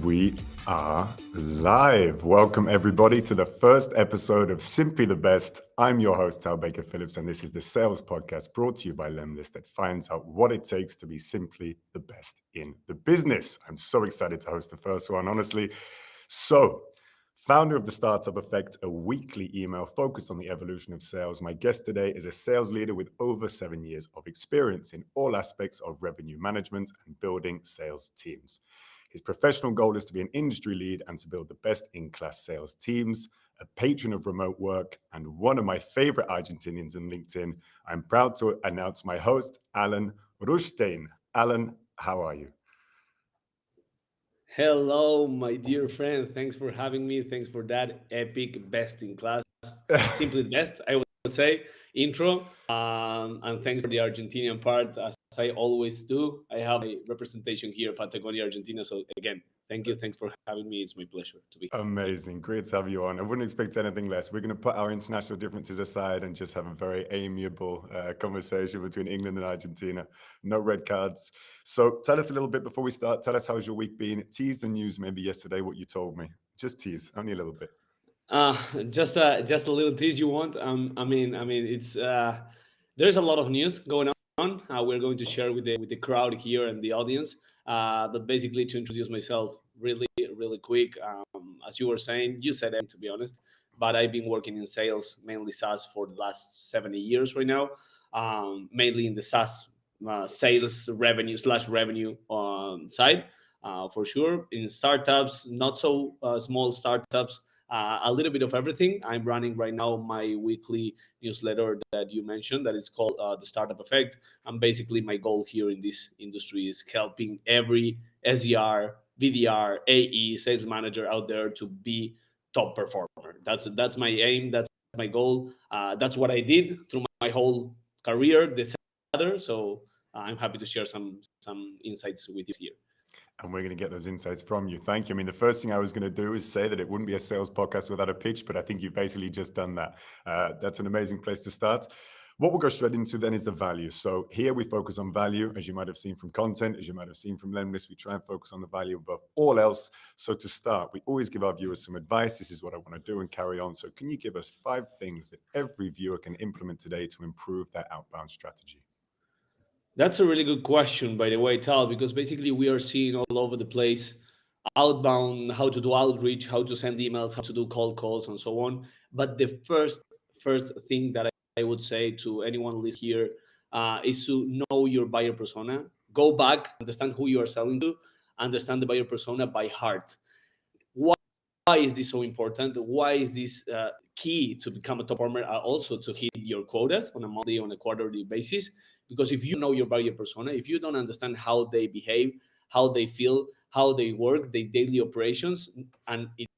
We are live. Welcome, everybody, to the first episode of Simply the Best. I'm your host, Tal Baker-Phillips, and this is the sales podcast brought to you by Lemlist that finds out what it takes to be simply the best in the business. I'm so excited to host the first one, honestly. So, founder of the Startup Effect, a weekly email focused on the evolution of sales. My guest today is a sales leader with over 7 years of experience in all aspects of revenue management and building sales teams. His professional goal is to be an industry lead and to build the best-in-class sales teams, a patron of remote work, and one of my favorite Argentinians in LinkedIn. I'm proud to announce my host, Alan Ruchtein. Alan, how are you? Hello, my dear friend. Thanks for having me. Thanks for that epic best in class, simply the best, I would say, intro. And thanks for the Argentinian part, as I always do. I have a representation here, Patagonia, Argentina. So again, thank you. Thanks for having me. It's my pleasure to be here. Amazing. Great to have you on. I wouldn't expect anything less. We're going to put our international differences aside and just have a very amiable conversation between England and Argentina. No red cards. So tell us a little bit before we start. Tell us how's your week been. Tease the news maybe yesterday, what you told me. Just tease, only a little bit. Uh, just a little tease you want. It's there's a lot of news going on. We're going to share with the crowd here and the audience. But basically, to introduce myself really quick, as you were saying, you said it to be honest. But I've been working in sales, mainly SaaS, for the last 70 years right now. Mainly in the SaaS sales revenue side, for sure. In startups, not so small startups, a little bit of everything. I'm running right now my weekly newsletter that you mentioned that is called the Startup Effect. And basically, my goal here in this industry is helping every SDR, VDR, AE, sales manager out there to be top performer. That's my aim. That's my goal. That's what I did through my whole career. So I'm happy to share some insights with you here. And we're going to get those insights from you. Thank you. I mean, the first thing I was going to do is say that it wouldn't be a sales podcast without a pitch, but I think you've basically just done that. That's an amazing place to start. What we'll go straight into then is the value. So here we focus on value, as you might have seen from content, as you might have seen from Lemlist. We try and focus on the value above all else. So to start, we always give our viewers some advice. This is what I want to do and carry on. So can you give us 5 things that every viewer can implement today to improve their outbound strategy? That's a really good question, by the way, Tal, because basically we are seeing all over the place outbound, how to do outreach, how to send emails, how to do cold calls, and so on. But the first thing that I would say to anyone listening here is to know your buyer persona. Go back, understand who you are selling to, understand the buyer persona by heart. Why is this so important? Why is this key to become a top performer? Also to hit your quotas on a monthly, on a quarterly basis. Because if you know your buyer persona, if you don't understand how they behave, how they feel, how they work, their daily operations, and it's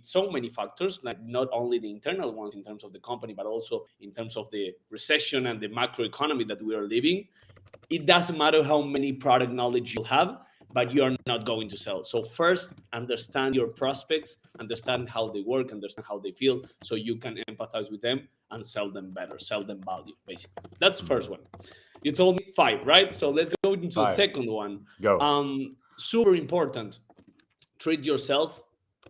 so many factors, like not only the internal ones in terms of the company, but also in terms of the recession and the macroeconomy that we are living, it doesn't matter how many product knowledge you have, but you are not going to sell. So first, understand your prospects, understand how they work, understand how they feel, so you can empathize with them and sell them better, sell them value, basically. That's the first one. You told me 5, right? So let's go into the 5. second one. Go. Super important. Treat yourself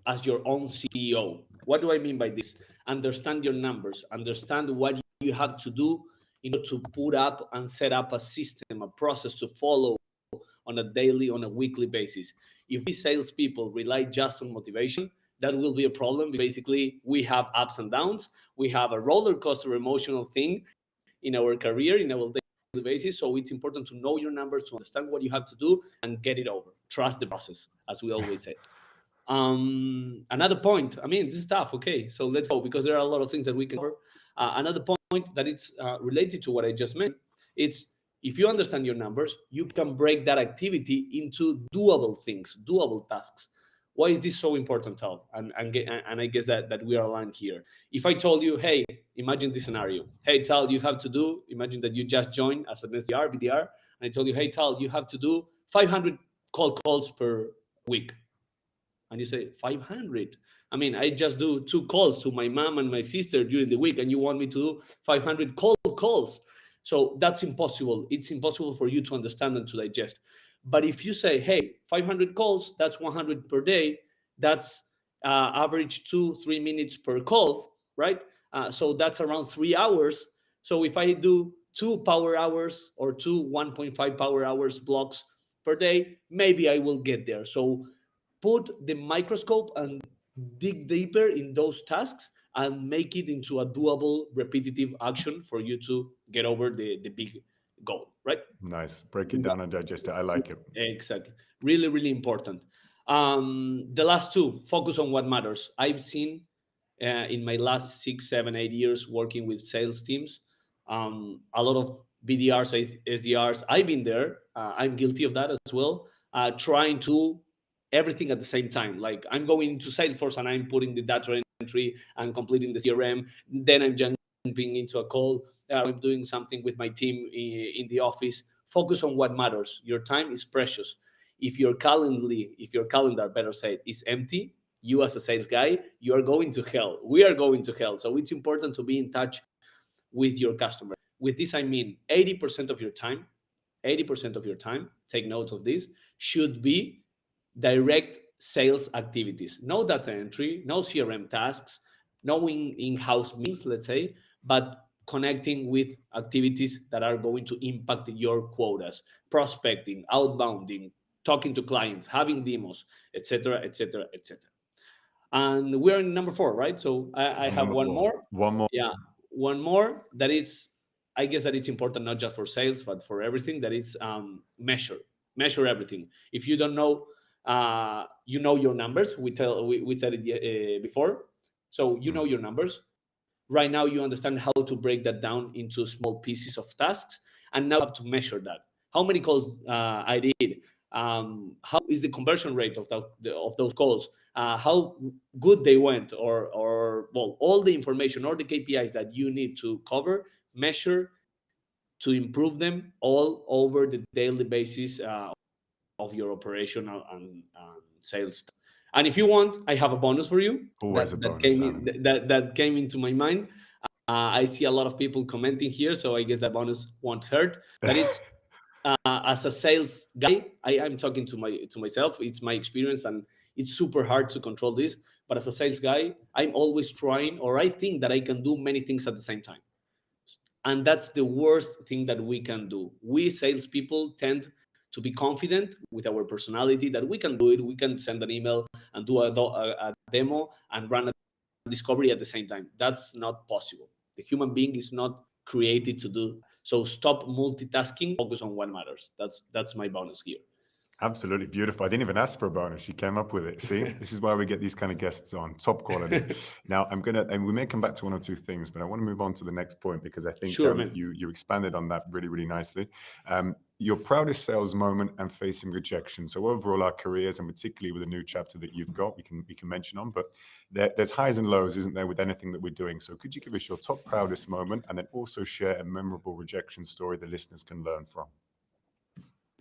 as your own CEO. What do I mean by this? Understand your numbers, understand what you have to do in order to put up and set up a system, a process to follow on a daily, on a weekly basis. If we salespeople rely just on motivation, that will be a problem. Basically, we have ups and downs. We have a roller coaster emotional thing in our career, in our daily basis. So it's important to know your numbers, to understand what you have to do, and get it over. Trust the process, as we always say. Another point, I mean, this is tough. Okay, so let's go, because there are a lot of things that we can cover. Another point that it's related to what I just mentioned, it's if you understand your numbers, you can break that activity into doable things, doable tasks. Why is this so important, Tal? And I guess that we are aligned here. If I told you, hey, imagine this scenario. Hey, Tal, you have to do, imagine that you just joined as an SDR, BDR, and I told you, hey, Tal, you have to do 500 cold calls per week. And you say, 500? I mean, I just do 2 calls to my mom and my sister during the week, and you want me to do 500 cold calls. So that's impossible. It's impossible for you to understand and to digest. But if you say, hey, 500 calls, that's 100 per day, that's average 2-3 minutes per call, right? So that's around 3 hours. So if I do 2 power hours or two 1.5 power hours blocks per day, maybe I will get there. So put the microscope and dig deeper in those tasks and make it into a doable, repetitive action for you to get over the big goal, right? Nice. Break it down and digest it. I like it. Exactly. Really, really important. The last two, focus on what matters. I've seen in my last 6, 7, 8 years working with sales teams, a lot of BDRs, SDRs. I've been there. I'm guilty of that as well. Trying to do everything at the same time. Like I'm going into Salesforce and I'm putting the data entry and completing the CRM. Then I'm jumping into a call. I'm doing something with my team in the office. Focus on what matters. Your time is precious. If your calendar, better said, is empty, you as a sales guy, you are going to hell. We are going to hell. So it's important to be in touch with your customer. With this, I mean 80% of your time, 80% of your time, take note of this, should be direct sales activities. No data entry, no CRM tasks, no in-house meetings, let's say, but connecting with activities that are going to impact your quotas, prospecting, outbounding, talking to clients, having demos, etc., etc., etc. And we're in number four, right? So I On have number one four. more. One more. Yeah, one more that is, I guess that it's important not just for sales, but for everything. That it's measure everything. If you don't know, you know your numbers. We said it before, so you know Mm. your numbers. Right now, you understand how to break that down into small pieces of tasks, and now you have to measure that. How many calls I did? How is the conversion rate of those calls? How good they went, or well, all the information, all the KPIs that you need to cover, measure to improve them all over the daily basis of your operational and sales stuff. And if you want, I have a bonus for you Always a that bonus, came Adam. that came into my mind. I see a lot of people commenting here, so I guess that bonus won't hurt. That it's as a sales guy, I'm talking to myself. It's my experience, and it's super hard to control this. But as a sales guy, I'm always trying, or I think that I can do many things at the same time, and that's the worst thing that we can do. We salespeople tend to be confident with our personality that we can do it. We can send an email and do a demo and run a discovery at the same time. That's not possible. The human being is not created to do. So stop multitasking. Focus on what matters. That's my bonus here. Absolutely beautiful. I didn't even ask for a bonus. You came up with it. See, this is why we get these kind of guests on, top quality. Now, and we may come back to one or two things, but I want to move on to the next point because I think Sure, man. you expanded on that really, really nicely. Your proudest sales moment and facing rejection. So overall, our careers, and particularly with a new chapter that you've got, we can mention on. But there's highs and lows, isn't there, with anything that we're doing? So could you give us your top proudest moment, and then also share a memorable rejection story the listeners can learn from?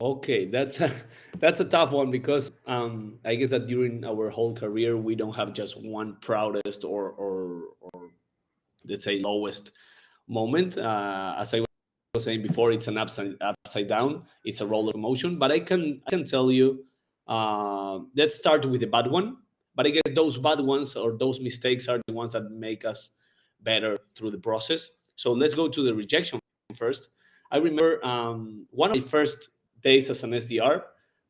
Okay, that's a tough one because I guess that during our whole career we don't have just one proudest or let's say lowest moment. As I was saying before, it's an upside down. It's a roller motion. But I can tell you. Let's start with the bad one. But I guess those bad ones or those mistakes are the ones that make us better through the process. So let's go to the rejection first. I remember one of my first days as an SDR,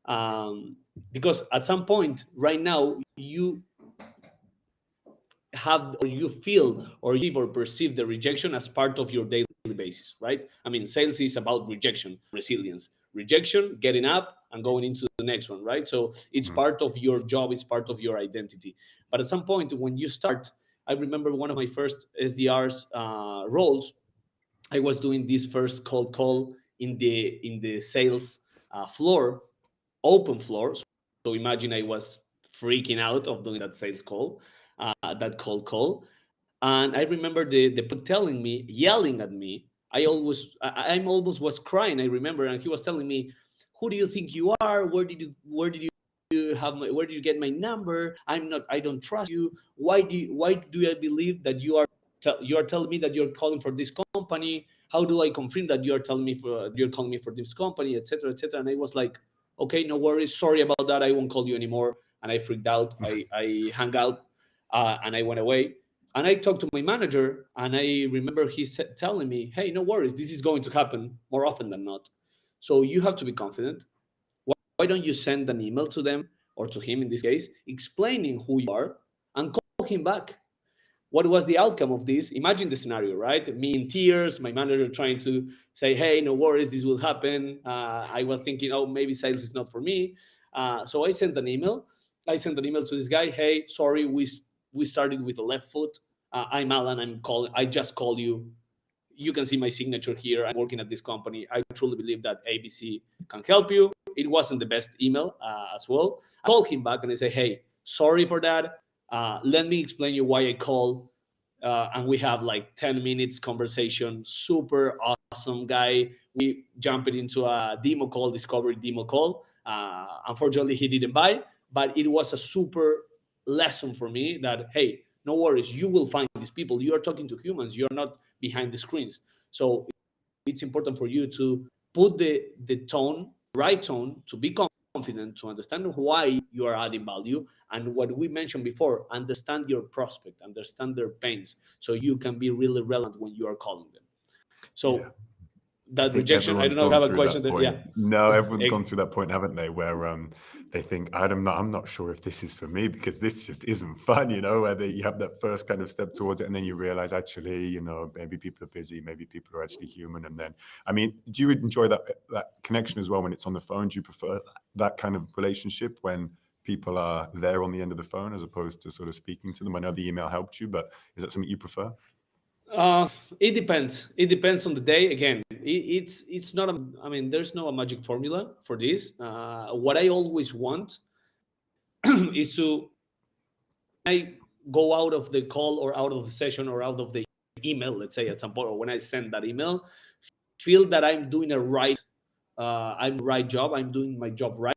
um, because at some point right now you have or you feel or you or perceive the rejection as part of your daily basis, right? I mean, sales is about rejection, resilience, rejection, getting up and going into the next one, right? So it's Mm. part of your job, it's part of your identity. But at some point when you start, I remember one of my first SDRs roles. I was doing this first cold call in the sales floor, open floor. So imagine I was freaking out of doing that sales call, that cold call. And I remember the telling me, yelling at me. I'm almost was crying. I remember, and he was telling me, "Who do you think you are? Where did you get my number? I'm not. I don't trust you. Why do I believe that you are telling me that you're calling for this company? How do I confirm that you're calling me for this company, etc., etc." And I was like, Okay, no worries. Sorry about that. I won't call you anymore. And I freaked out. I hung out and I went away. And I talked to my manager, and I remember he said, telling me, hey, no worries. This is going to happen more often than not. So you have to be confident. Why don't you send an email to them, or to him in this case, explaining who you are, and call him back? What was the outcome of this? Imagine the scenario, right? Me in tears, my manager trying to say, hey, no worries, this will happen. I was thinking, oh, maybe sales is not for me. So I sent an email. I sent an email to this guy. Hey, sorry, we started with the left foot. I'm Alan. I just called you. You can see my signature here. I'm working at this company. I truly believe that ABC can help you. It wasn't the best email as well. I called him back and I say, hey, sorry for that. Let me explain you why I called. And we have like 10 minutes conversation. Super awesome guy. We jumped into a demo call, discovery demo call. Unfortunately, he didn't buy, but it was a super lesson for me that, hey, no worries, you will find these people. You are talking to humans. You're not behind the screens. So it's important for you to put the tone, right tone, to be confident, to understand why you are adding value, and what we mentioned before, understand your prospect, understand their pains, so you can be really relevant when you are calling them. Yeah. So I that think rejection, I everyone's don't know if you gone have a through question that there. Yeah. point. No, everyone's gone through that point, haven't they? Where they think, I'm not sure if this is for me because this just isn't fun, where you have that first kind of step towards it, and then you realize actually, maybe people are busy, maybe people are actually human. And then, I mean, do you enjoy that connection as well when it's on the phone? Do you prefer that kind of relationship when people are there on the end of the phone as opposed to sort of speaking to them? I know the email helped you, but is that something you prefer? Uh, it depends. It depends on the day. Again, it's not a. I mean, there's no a magic formula for this. What I always want is to I go out of the call or out of the session or out of the email, let's say at some point, or when I send that email, feel that I'm doing I'm right job. I'm doing my job right,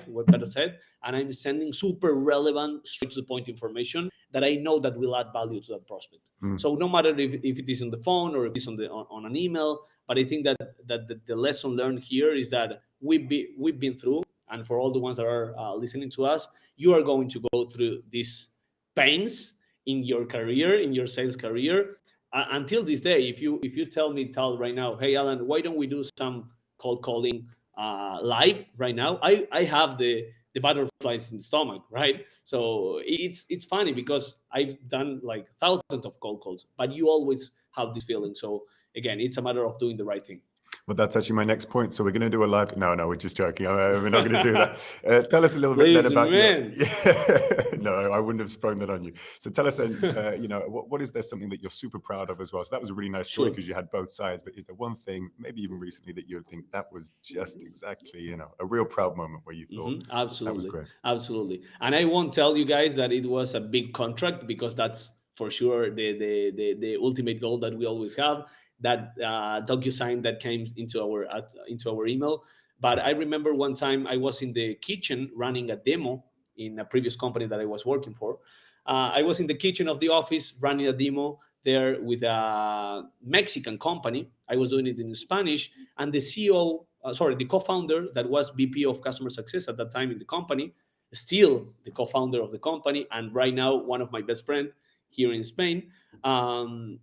what better said, and I'm sending super relevant, straight to the point information that I know that will add value to that prospect. Mm. So no matter if it is on the phone or if it's on an email, but I think that the lesson learned here is that we've been through, and for all the ones that are listening to us, you are going to go through these pains in your career, in your sales career. Until this day, if you tell me, Tal, right now, hey Alan, why don't we do some cold calling live right now? I have the butterflies in the stomach, right? So it's funny because I've done like thousands of cold calls, but you always have this feeling. So again, it's a matter of doing the right thing. Well, that's actually my next point. So we're going to do a live. No, we're just joking. We're not going to do that. Tell us a little bit then Please, about your. man. No, I wouldn't have sprung that on you. So tell us then, what is there something that you're super proud of as well? So that was a really nice story Sure. because you had both sides. But is there one thing, maybe even recently, that you would think that was just exactly, a real proud moment where you thought that was Absolutely, great? absolutely. And I won't tell you guys that it was a big contract, because that's for sure the ultimate goal that we always have. That DocuSign that came into our email. But I remember one time I was in the kitchen running a demo in a previous company that I was working for. I was in the kitchen of the office running a demo there with a Mexican company. I was doing it in Spanish, and the CEO, the co-founder that was VP of customer success at that time in the company, still the co-founder of the company, and right now one of my best friends here in Spain.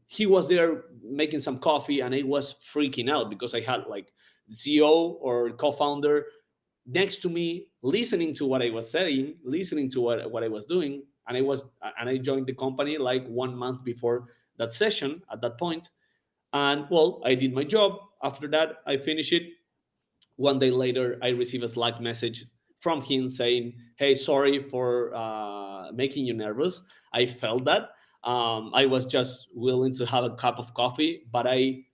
He was there making some coffee, and I was freaking out because I had like the CEO or co-founder next to me, listening to what I was saying, listening to what I was doing, and I joined the company like 1 month before that session at that point. And well, I did my job. After that, I finished it. One day later, I received a Slack message from him saying, hey, sorry for making you nervous. I felt that. I was just willing to have a cup of coffee, but I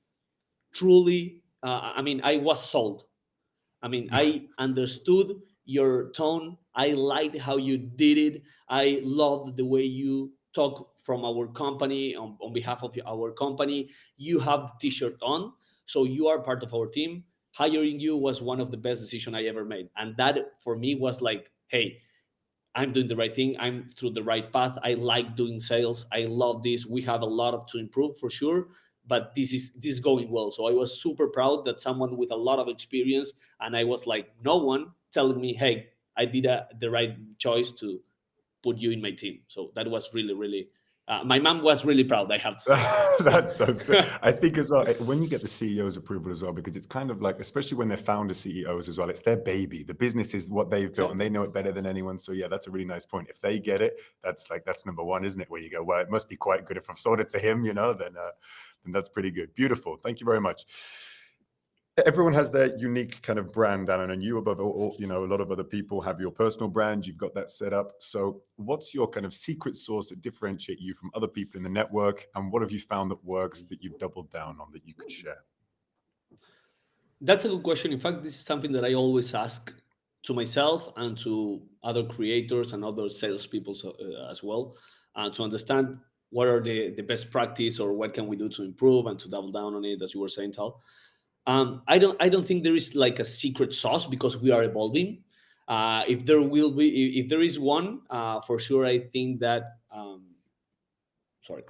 truly, I was sold. I understood your tone. I liked how you did it. I loved the way you talk from our company on behalf of our company. You have the t-shirt on, so you are part of our team. Hiring you was one of the best decisions I ever made. And that for me was like, hey, I'm doing the right thing. I'm through the right path. I like doing sales. I love this. We have a lot of to improve for sure, but this is going well. So I was super proud that someone with a lot of experience, and I was like no one, telling me, hey, I did the right choice to put you in my team. So that was really, really, my mom was really proud, I have to say. That's so. I think as well when you get the CEO's approval as well, because it's kind of like, especially when they're founder CEOs as well, it's their baby. The business is what they've built, and Exactly. they know it better than anyone. So yeah, that's a really nice point. If they get it, that's number one, isn't it? Where you go, well, it must be quite good. If I've sold it to him, then that's pretty good. Beautiful. Thank you very much. Everyone has their unique kind of brand, Alan, and you above all, a lot of other people have your personal brand. You've got that set up. So what's your kind of secret sauce that differentiate you from other people in the network? And what have you found that works that you've doubled down on that you could share? That's a good question. In fact, this is something that I always ask to myself and to other creators and other salespeople as well, to understand what are the best practice or what can we do to improve and to double down on it, as you were saying, Tal. I don't think there is like a secret sauce because we are evolving. If there will be, if there is one, for sure, I think that. Sorry,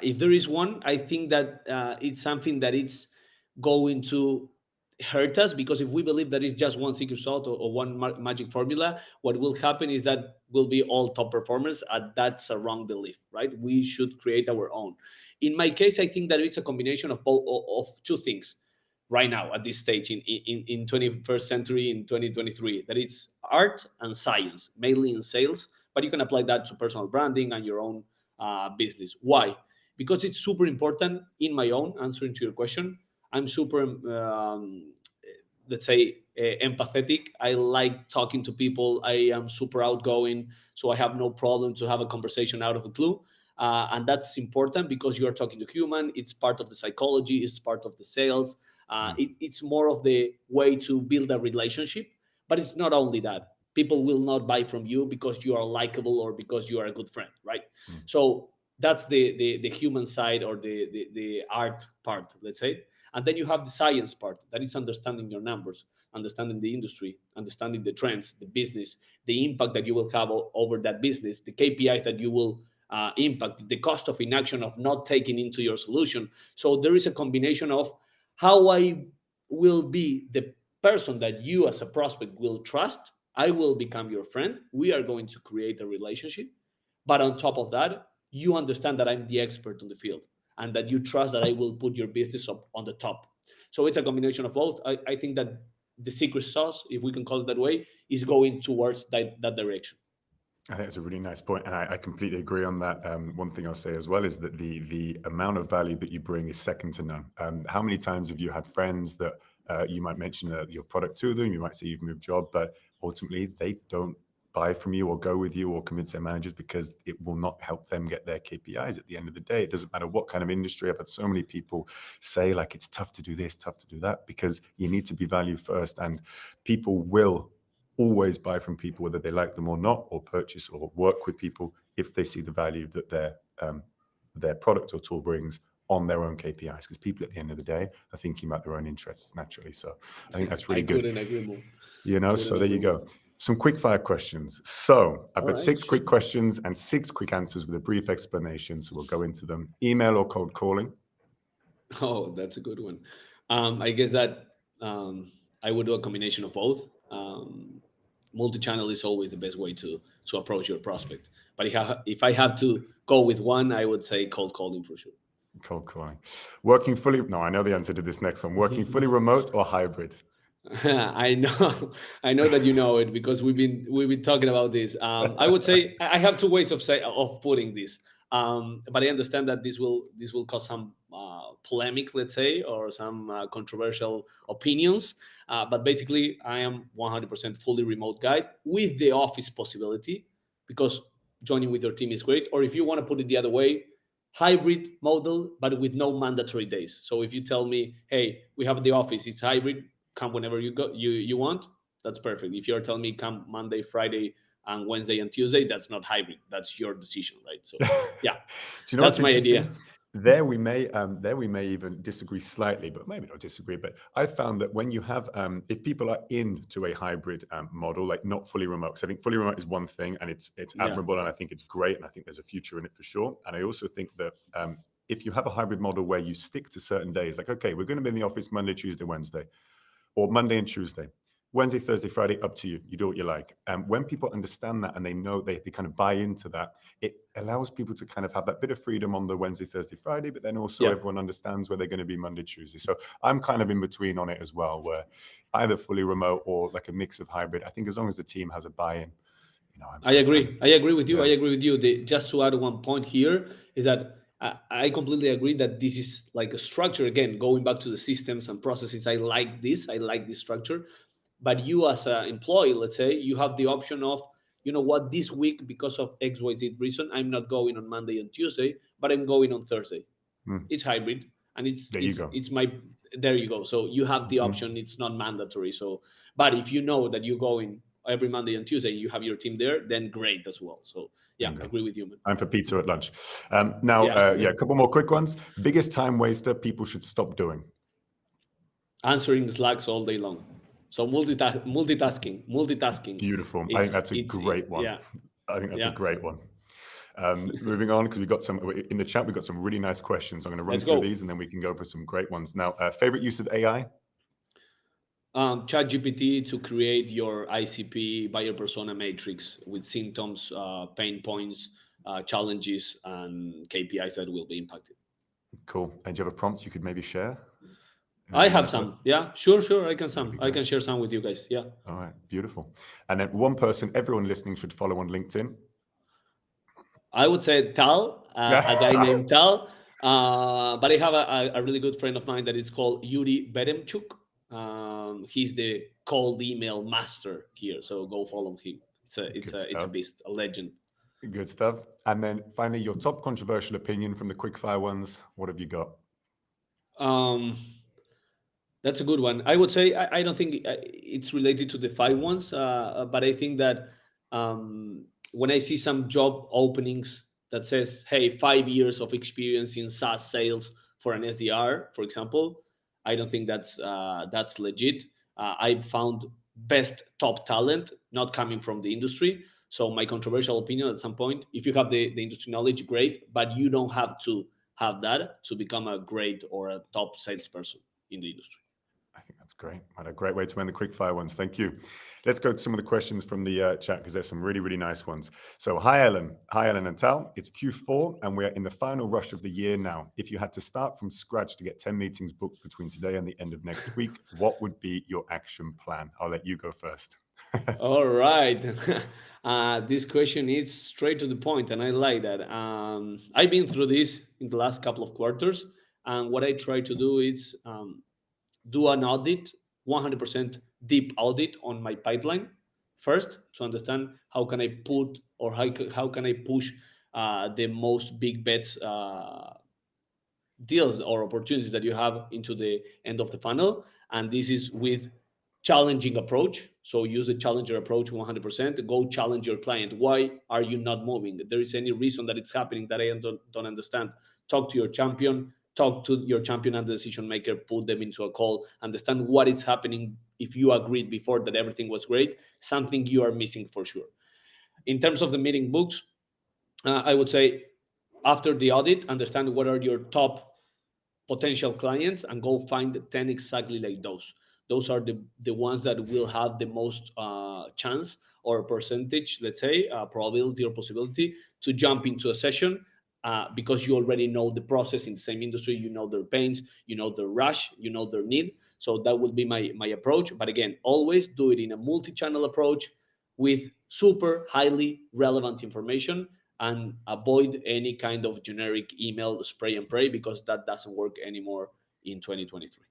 if there is one, I think that it's something that it's going to hurt us because if we believe that it's just one secret sauce or one magic formula, what will happen is that we'll be all top performers, and that's a wrong belief, right? We should create our own. In my case, I think that it's a combination of both of two things right now at this stage in 21st century in 2023, that it's art and science, mainly in sales, but you can apply that to personal branding and your own business. Why? Because it's super important. In my own answering to your question, I'm super, let's say, empathetic. I like talking to people. I am super outgoing, so I have no problem to have a conversation out of the blue. And that's important because you are talking to human. It's part of the psychology. It's part of the sales. It's more of the way to build a relationship. But it's not only that. People will not buy from you because you are likable or because you are a good friend, right? Mm. So that's the human side or the art part, let's say. And then you have the science part, that is understanding your numbers, understanding the industry, understanding the trends, the business, the impact that you will have over that business, the KPIs that you will impact, the cost of inaction of not taking into your solution. So there is a combination of how I will be the person that you as a prospect will trust. I will become your friend. We are going to create a relationship. But on top of that, you understand that I'm the expert on the field and that you trust that I will put your business up on the top. So it's a combination of both. I think that the secret sauce, if we can call it that way, is going towards that direction. I think it's a really nice point, and I completely agree on that. One thing I'll say as well is that the amount of value that you bring is second to none. How many times have you had friends that you might mention your product to them, you might say you've moved job, but ultimately they don't buy from you or go with you or convince their managers because it will not help them get their KPIs at the end of the day. It doesn't matter what kind of industry. I've had so many people say like it's tough to do this, tough to do that, because you need to be value first, and people will always buy from people whether they like them or not, or purchase or work with people if they see the value that their product or tool brings on their own KPIs, because people at the end of the day are thinking about their own interests naturally. So I think that's I really good. couldn't agree more. So Couldn't there you agree more. go. Some quick fire questions. So I've All got right, 6 quick shoot. questions and 6 quick answers with a brief explanation. So we'll go into them. Email or cold calling? Oh, that's a good one. I guess that I would do a combination of both. Multi-channel is always the best way to approach your prospect. But if I have to go with one, I would say cold calling for sure. Cold calling. Working fully, no, I know the answer to this next one. Working fully remote or hybrid? I know, I know that you know it because we've been talking about this. I would say I have two ways of putting this, but I understand that this will cause some polemic, let's say, or some controversial opinions. But basically, I am 100% fully remote guy with the office possibility because joining with your team is great. Or if you want to put it the other way, hybrid model, but with no mandatory days. So if you tell me, hey, we have the office, it's hybrid, come whenever you want, that's perfect. If you're telling me come Monday, Friday, and Wednesday and Tuesday, that's not hybrid, that's your decision, right? So Do yeah, you know what's that's my idea. interesting? There we may even disagree slightly, but maybe not disagree. But I found that when you have, if people are into a hybrid model, like not fully remote, because I think fully remote is one thing, and it's Yeah, admirable, and I think it's great, and I think there's a future in it for sure. And I also think that if you have a hybrid model where you stick to certain days, like okay, we're going to be in the office Monday, Tuesday, Wednesday, or Monday and Tuesday. Wednesday, Thursday, Friday, up to you. You do what you like. And when people understand that and they know they kind of buy into that, it allows people to kind of have that bit of freedom on the Wednesday, Thursday, Friday, but then also everyone understands where they're going to be Monday, Tuesday. So I'm kind of in between on it as well, where either fully remote or like a mix of hybrid. I think as long as the team has a buy-in, I agree. I agree with you. Yeah. I agree with you. Just to add one point here is that I completely agree that this is like a structure. Again, going back to the systems and processes, I like this. I like this structure. But you, as an employee, let's say, you have the option of, you know what, this week, because of XYZ reason, I'm not going on Monday and Tuesday, but I'm going on Thursday. It's hybrid, and There you go. it's my there you go. So you have the Mhm. option. It's not mandatory. So, but if you know that you're going every Monday and Tuesday, you have your team there, then great as well. So yeah, Bingo. I agree with you, man. Time for pizza at lunch. Now, Yeah. a couple more quick ones. Biggest time waster people should stop doing. Answering Slacks all day long. So multitasking. Beautiful. I think that's a It's great one. yeah, I think that's a yeah. great one. Moving on, because we've got some in the chat. We've got some really nice questions. I'm going to run Let's through go. these, and then we can go for some great ones. Now, favorite use of AI? Chat GPT to create your ICP, buyer persona matrix, with symptoms, pain points, challenges, and KPIs that will be impacted. Cool. And do you have a prompt you could maybe share? I You want have to put? some. Yeah, sure. That'd be I great. can share some with you guys. Yeah. All right, beautiful. And then one person everyone listening should follow on LinkedIn. I would say Tal, a guy named Tal. But I have a really good friend of mine that is called Yuri Beremchuk. He's the cold email master here, so go follow him. Good It's a stuff. beast, a legend. Good stuff. And then finally, your top controversial opinion from the quickfire ones. What have you got? Um, That's a good one. I would say I don't think it's related to the five ones, but I think that when I see some job openings that says, "Hey, 5 years of experience in SaaS sales for an SDR," for example, I don't think that's legit. I've found best top talent not coming from the industry. So my controversial opinion at some point, if you have the industry knowledge, great, but you don't have to have that to become a great or a top salesperson in the industry. I think that's great. What a great way to end the quickfire ones. Thank you. Let's go to some of the questions from the chat because there's some really, really nice ones. So, hi, Ellen. Hi, Ellen and Tal. It's Q4 and we're in the final rush of the year now. If you had to start from scratch to get 10 meetings booked between today and the end of next week, what would be your action plan? I'll let you go first. All right. This question is straight to the point, and I like that. I've been through this in the last couple of quarters, and what I try to do is do an audit, 100% deep audit on my pipeline first to understand how can I put or how can I push the most big bets deals or opportunities that you have into the end of the funnel. And this is with challenging approach. So use the challenger approach 100%. Go challenge your client. Why are you not moving? If there is any reason that it's happening that I don't understand, talk to your champion. Talk to your champion and the decision maker. Put them into a call. Understand what is happening. If you agreed before that everything was great, something you are missing for sure. In terms of the meeting books, I would say after the audit, understand what are your top potential clients and go find 10 exactly like those are the ones that will have the most chance or percentage, let's say, probability or possibility to jump into a session, because you already know the process in the same industry, you know their pains, you know their rush, you know their need. So that would be my approach, but again, always do it in a multi-channel approach with super highly relevant information, and avoid any kind of generic email spray and pray, because that doesn't work anymore in 2023.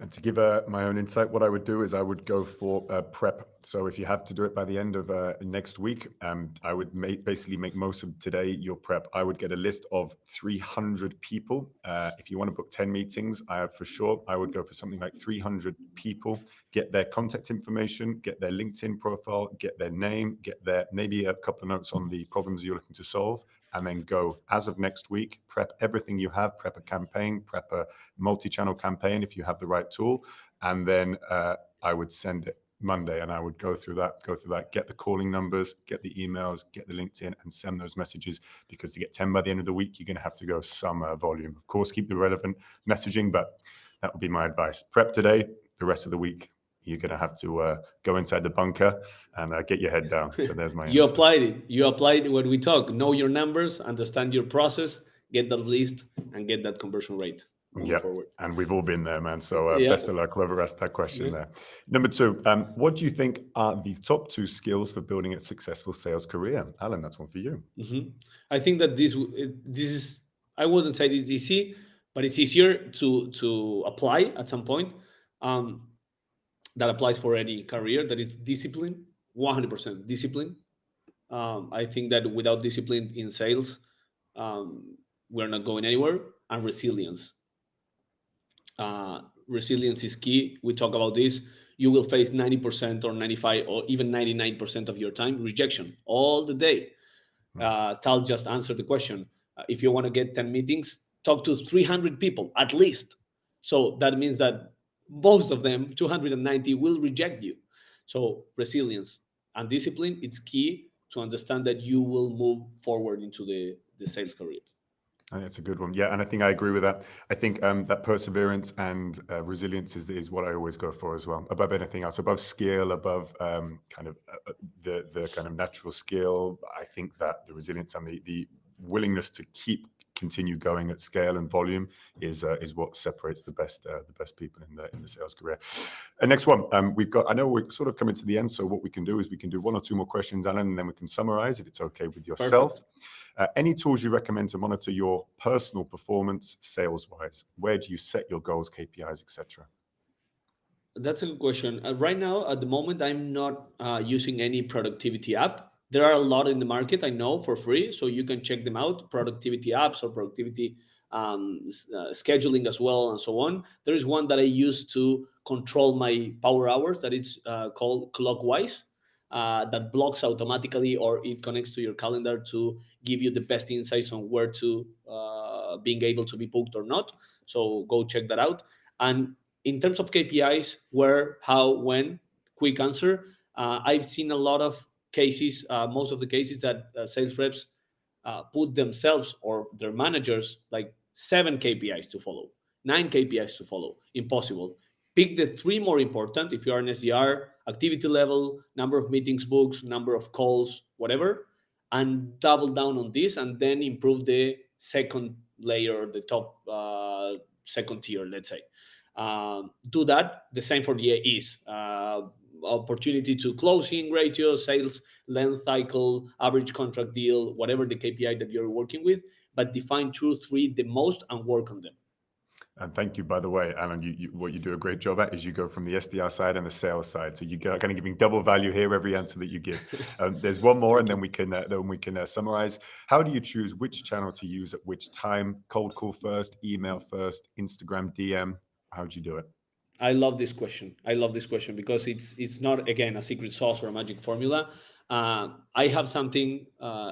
And to give my own insight, what I would do is I would go for prep. So if you have to do it by the end of next week, I would basically make most of today your prep. I would get a list of 300 people. If you want to book 10 meetings, for sure, I would go for something like 300 people, get their contact information, get their LinkedIn profile, get their name, get their maybe a couple of notes on the problems you're looking to solve, and then go as of next week, prep everything you have, prep a campaign, prep a multi-channel campaign if you have the right tool. And then I would send it Monday and I would go through that, get the calling numbers, get the emails, get the LinkedIn and send those messages, because to get 10 by the end of the week, you're going to have to go some volume. Of course, keep the relevant messaging, but that would be my advice. Prep today, the rest of the week, you're going to have to go inside the bunker and get your head down. So there's my You answer. applied it. You applied what we talk. Know your numbers, understand your process, get that list, and get that conversion rate moving Yep. forward. And we've all been there, man. So Yeah. best of luck, whoever asked that question Yeah. there. Number two, what do you think are the top two skills for building a successful sales career? Alan, that's one for you. Mhm. I think that this is, I wouldn't say it's easy, but it's easier to apply at some point. Um, that applies for any career. That is discipline, 100% discipline. I think that without discipline in sales, we're not going anywhere. And resilience. Resilience is key. We talk about this. You will face 90% or 95 or even 99% of your time rejection all the day. Tal just answered the question. If you want to get 10 meetings, talk to 300 people at least. So that means that most of them, 290, will reject you. So resilience and discipline, it's key to understand that you will move forward into the sales career. I think that's a good one. Yeah, and I think I agree with that. I think that perseverance and resilience is what I always go for as well, above anything else, above skill, above kind of the kind of natural skill. I think that the resilience and the willingness to continue going at scale and volume is what separates the best people in the sales career. And next one, we've got. I know we're sort of coming to the end, so what we can do is we can do one or two more questions, Alan, and then we can summarize if it's okay with yourself. Perfect. Any tools you recommend to monitor your personal performance sales-wise? Where do you set your goals, KPIs, etc.? That's a good question. Right now, at the moment, I'm not using any productivity app. There are a lot in the market, I know, for free, so you can check them out. Productivity apps or productivity scheduling as well, and so on. There is one that I use to control my power hours that is called Clockwise. That blocks automatically, or it connects to your calendar to give you the best insights on where to being able to be booked or not. So go check that out. And in terms of KPIs, where, how, when, quick answer. I've seen a lot of cases, most of the cases that sales reps put themselves or their managers like 7 KPIs to follow, 9 KPIs to follow. Impossible. Pick the three more important if you are an SDR: activity level, number of meetings booked, number of calls, whatever, and double down on this, and then improve the second layer, the top second tier, let's say. Do that. The same for the AEs. Opportunity to closing ratio, sales length cycle, average contract deal, whatever the KPI that you're working with, but define 2 3 the most and work on them. And thank you, by the way, Alan. What you do a great job at is you go from the SDR side and the sales side. So you go kind of giving double value here every answer that you give. There's one more, and then we can summarize. How do you choose which channel to use at which time? Cold call first, email first, Instagram DM. How do you do it? I love this question. I love this question because it's not, again, a secret sauce or a magic formula. I have something.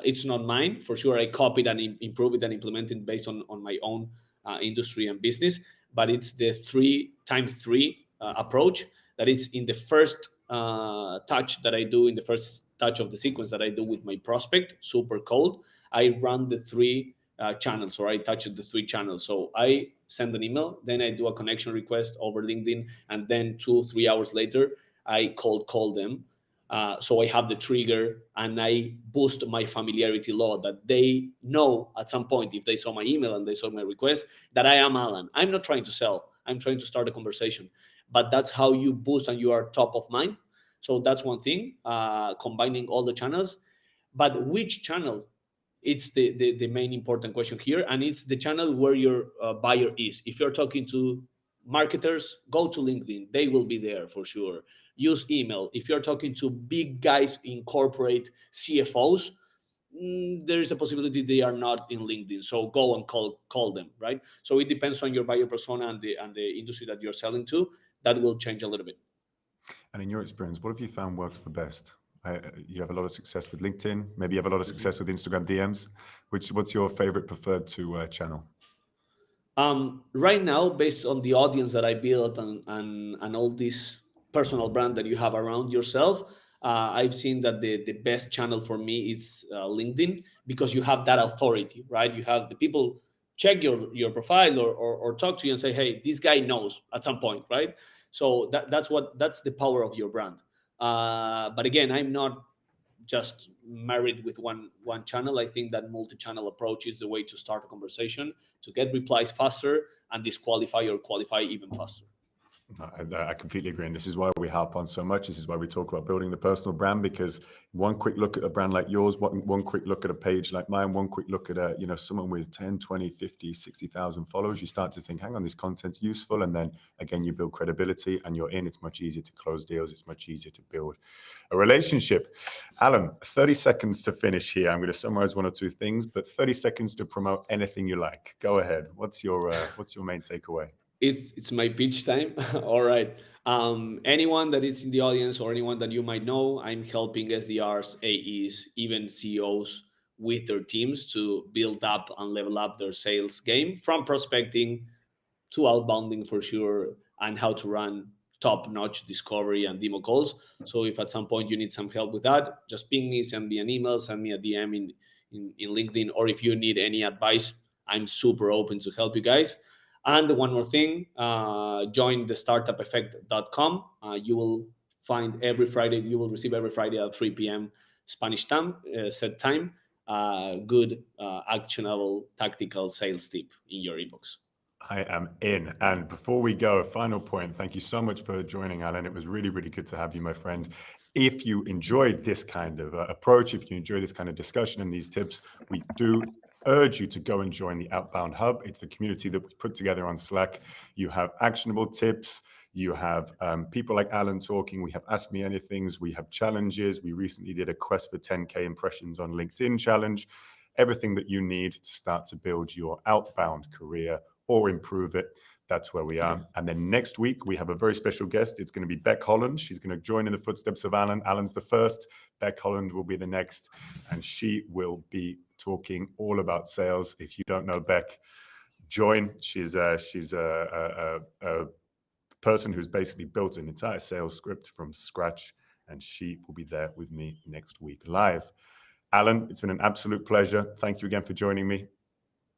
It's not mine for sure. I copied and improve it and implement it based on my own industry and business. But it's the 3 times 3 approach. That is in the first touch that I do, in the first touch of the sequence that I do with my prospect, super cold. I run the 3 channels, or I touch the 3 channels. So I send an email, then I do a connection request over LinkedIn, and then 2 3 hours later, I call them. So I have the trigger, and I boost my familiarity law that they know at some point, if they saw my email and they saw my request, that I am Alan. I'm not trying to sell. I'm trying to start a conversation. But that's how you boost and you are top of mind. So that's one thing, combining all the channels. But which channel? It's the main important question here, and it's the channel where your buyer is. If you're talking to marketers, go to LinkedIn. They will be there for sure. Use email. If you're talking to big guys in corporate, CFOs, there is a possibility they are not in LinkedIn. So go and call them, right? So it depends on your buyer persona and the industry that you're selling to. That will change a little bit. And in your experience, what have you found works the best? You have a lot of success with LinkedIn. Maybe you have a lot of Mhm. success with Instagram DMs. What's your favorite preferred to channel? Right now, based on the audience that I built and all this personal brand that you have around yourself, I've seen that the best channel for me is LinkedIn, because you have that authority, right? You have the people check your profile or talk to you and say, hey, this guy knows at some point, right? So that's the power of your brand. But again, I'm not just married with one channel. I think that multi-channel approach is the way to start a conversation, to get replies faster and disqualify or qualify even faster. I completely agree. And this is why we harp on so much. This is why we talk about building the personal brand, because one quick look at a brand like yours, one quick look at a page like mine, one quick look at someone with 10, 20, 50, 60,000 followers, you start to think, hang on, this content's useful. And then again, you build credibility and you're in. It's much easier to close deals. It's much easier to build a relationship. Alan, 30 seconds to finish here. I'm going to summarize one or two things, but 30 seconds to promote anything you like. Go ahead. What's your main takeaway? It's my pitch time. All right. Anyone that is in the audience or anyone that you might know, I'm helping SDRs, AEs, even CEOs with their teams to build up and level up their sales game, from prospecting to outbounding for sure, and how to run top-notch discovery and demo calls. So if at some point you need some help with that, just ping me, send me an email, send me a DM in LinkedIn, or if you need any advice, I'm super open to help you guys. And one more thing, join the startupeffect.com. You will find every Friday, you will receive every Friday at 3 p.m. Spanish time, set time, good, actionable, tactical sales tip in your inbox. I am in. And before we go, a final point. Thank you so much for joining, Alan. It was really, really good to have you, my friend. If you enjoyed this kind of approach, if you enjoy this kind of discussion and these tips, we do urge you to go and join the Outbound Hub. It's the community that we put together on Slack. You have actionable tips. You have people like Alan talking. We have Ask Me Anythings. We have challenges. We recently did a quest for 10K impressions on LinkedIn challenge. Everything that you need to start to build your outbound career or improve it. That's where we are. And then next week, we have a very special guest. It's going to be Beck Holland. She's going to join in the footsteps of Alan. Alan's the first. Beck Holland will be the next. And she will be talking all about sales. If you don't know Beck, join. She's a person who's basically built an entire sales script from scratch. And she will be there with me next week live. Alan, it's been an absolute pleasure. Thank you again for joining me.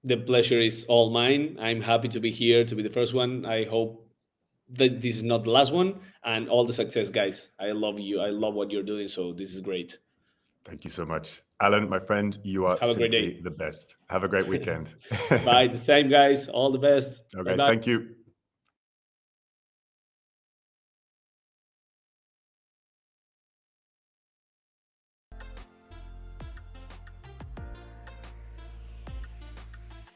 The pleasure is all mine. I'm happy to be here, to be the first one. I hope that this is not the last one, and all the success, guys. I love you. I love what you're doing. So this is great. Thank you so much. Alan, my friend, you are Have a great simply day. the best. Have a great weekend. Bye. The same, guys. All the best. Okay, Bye-bye. thank you.